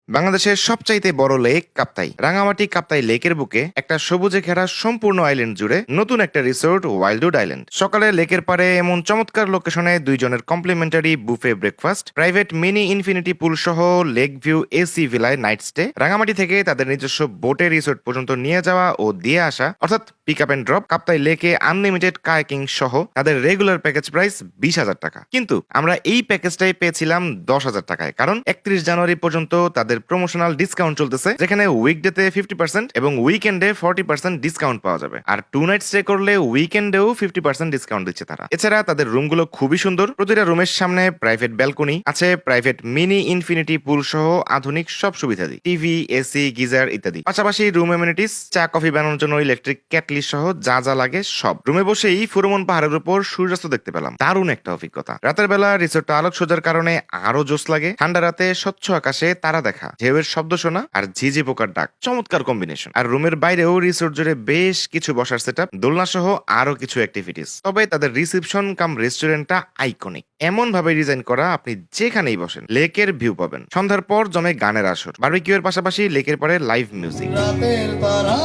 বাংলাদেশের সবচাইতে বড় লেক কাপ্তাই। রাঙামাটি কাপ্তাই লেকের বুকে একটা সবুজে ঘেরা সম্পূর্ণ আইল্যান্ড জুড়ে নতুন একটা রিসোর্ট ওয়াইল্ডউড আইল্যান্ড। সকালে লেকের পারে এমন চমৎকার লোকেশনে দুইজনের complimentary buffet breakfast, private mini infinity pool সহ লেক ভিউ এসি ভিলায় নাইট স্টে, রাঙামাটি থেকে তাদের নিজস্ব বোটে রিসোর্ট পর্যন্ত নিয়ে যাওয়া ও দিয়ে আসা অর্থাৎ pick up and drop, Kaptai লেকে আনলিমিটেড কায়াকিং সহ তাদের রেগুলার প্যাকেজ প্রাইস 20,000 টাকা। কিন্তু আমরা এই প্যাকেজটাই পেয়েছিলাম 10,000 টাকায়, কারণ 31 জানুয়ারি পর্যন্ত তাদের প্রমোশনাল ডিসকাউন্ট চলতেছে, যেখানে উইকডেতে 50% এবং উইকেন্ডে 40% ডিসকাউন্ট পাওয়া যাবে। আর 2 নাইট স্টে করলে উইকেন্ডেও 50% ডিসকাউন্ট দিচ্ছে তারা। এছাড়া তাদের রুমগুলো খুবই সুন্দর, প্রতিটা রুমের সামনে প্রাইভেট ব্যালকনি আছে, প্রাইভেট মিনি ইনফিনিটি পুল সহ আধুনিক সব সুবিধাদি, টিভি, এসি, গিজার ইত্যাদি। পাশাপাশি রুম এমিনিটিস, চা কফি বানানোর জন্য ইলেকট্রিক কেটলি সহ যা যা লাগে সব। রুমে বসেই ফুরমন পাহাড়ের উপর সূর্যাস্ত দেখতে পেলাম, দারুণ একটা অভিজ্ঞতা। রাতের বেলা রিসোর্টটা আলোক সজ্জার কারণে আরো জোস লাগে। ঠান্ডা রাতে স্বচ্ছ আকাশে তারা দেখা, ঢেউয়ের শব্দ শোনা আর ঝিঝি পোকার ডাক, চমৎকার কম্বিনেশন। আর রুমের বাইরেও রিসোর্ট জুড়ে বেশ কিছু বসার সেটআপ, দোলনা সহ আরো কিছু অ্যাক্টিভিটিস। তবে তাদের রিসেপশন কাম রেস্টুরেন্টটা আইকনিক, এমন ভাবে ডিজাইন করা আপনি যেখানেই বসেন লেকের ভিউ পাবেন। সন্ধ্যার পর জমে গানের আসর, বারবিকিউ এর পাশাপাশি লেকের পরে লাইভ মিউজিক। রাতের তারা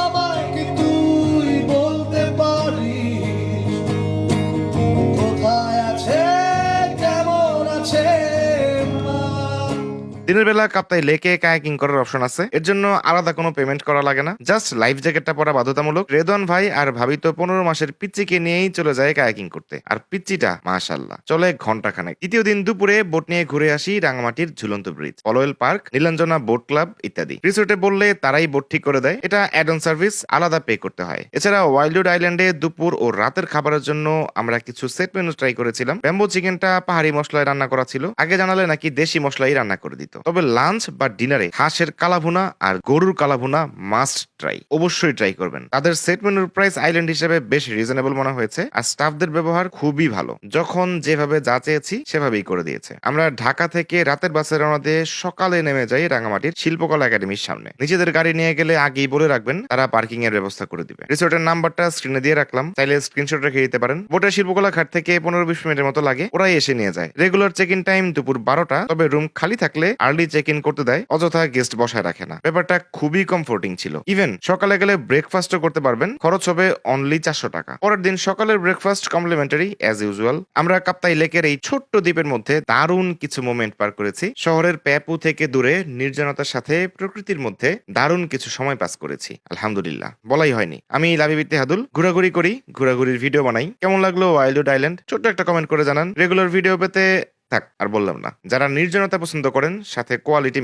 আমায় কি তুই বলতে পারিস, কোথায় আছে কেমন আছে মা? দিনের বেলা কাপ্তাই লেকে কায়াকিং করার অপশন আছে, এর জন্য আলাদা কোনো পেমেন্ট করা লাগে না, জাস্ট লাইফ জ্যাকেটটা পরা বাধ্যতামূলক। রেদওয়ান ভাই আর ভাবি তো 15 মাসের পিচ্চিকে নিয়েই চলে যায় কায়াকিং করতে, আর পিচ্চিটা মাশাআল্লাহ চলে ঘন্টা খানেক। তৃতীয় দিন দুপুরে বোট নিয়ে ঘুরে আসি রাঙামাটির ঝুলন্ত bridge, Polwel park, Nilanjana boat club ইত্যাদি। রিসোর্টে বললে তারাই বোট ঠিক করে দেয়, এটা অ্যাড অন সার্ভিস, আলাদা পে করতে হয়। এছাড়া ওয়াইল্ডউড আইল্যান্ডে দুপুর ও রাতের খাবারের জন্য আমরা কিছু সেট মেনু ট্রাই করেছিলাম। ব্যাম্বো চিকেনটা পাহাড়ি মশলায় রান্না করা ছিল, আগে জানালে নাকি দেশি মশলাই রান্না করে দিত। তবে লাঞ্চ বা ডিনারে হাঁসের কালাভুনা আর গরুর কালাভুনা মাস্ট ট্রাই, অবশ্যই ট্রাই করবেন। তাদের সেট মেনুর প্রাইস আইল্যান্ড হিসেবে বেশ রিজনেবল মনে হয়েছে, আর স্টাফদের ব্যবহার খুবই ভালো, যখন যেভাবে যা চেয়েছি সেভাবেই করে দিয়েছে। আমরা ঢাকা থেকে রাতের বাসে রওনা দিয়ে সকালে নেমে যাই রাঙামাটির শিল্পকলা একাডেমির সামনে। নিজেদের গাড়ি নিয়ে গেলে আগেই বলে রাখবেন, তারা পার্কিং এর ব্যবস্থা করে দিবে। রিসোর্টের নাম্বারটা স্ক্রিনে দিয়ে রাখলাম, চাইলে স্ক্রিনশট রেখে দিতে পারেন। বোটের শিল্পকলা ঘাট থেকে 15-20 মিনিটের মতো লাগে, ওরাই এসে নিয়ে যায়। রেগুলার চেক ইন টাইম দুপুর 12টা, তবে রুম খালি থাকলে আর্লি চেক ইন করতে দেয়, অযথা গেস্ট বসায় রাখে না। ব্যাপারটা খুবই কমফোর্টিং ছিল। ইভেন সকালে গেলে ব্রেকফাস্টও করতে পারবেন, খরচ হবে অনলি 400 টাকা। পরের দিন সকালের ব্রেকফাস্ট কমপ্লিমেন্টারি অ্যাজ ইউজুয়াল। আমরা কাপ্তাই লেকের এই ছোট্ট দ্বীপের মধ্যে দারুণ কিছু মোমেন্ট পার করেছি। শহরের প্যাপু থেকে দূরে নির্জনতার সাথে প্রকৃতির মধ্যে দারুণ কিছু সময় পাস করেছি, আলহামদুলিল্লাহ, বলাই হয়নি। আমি লাবিব ইত্তেহাদুল, ঘোরাঘুরি করি, ঘোরাঘুরির ভিডিও বানাই। কেমন লাগলো ওয়াইল্ডউড আইল্যান্ড? ছোট্ট একটা কমেন্ট করে জানান। রেগুলার ভিডিও পেতে থাক আর বললাম না, যারা নির্জনতা পছন্দ করেন সাথে কোয়ালিটি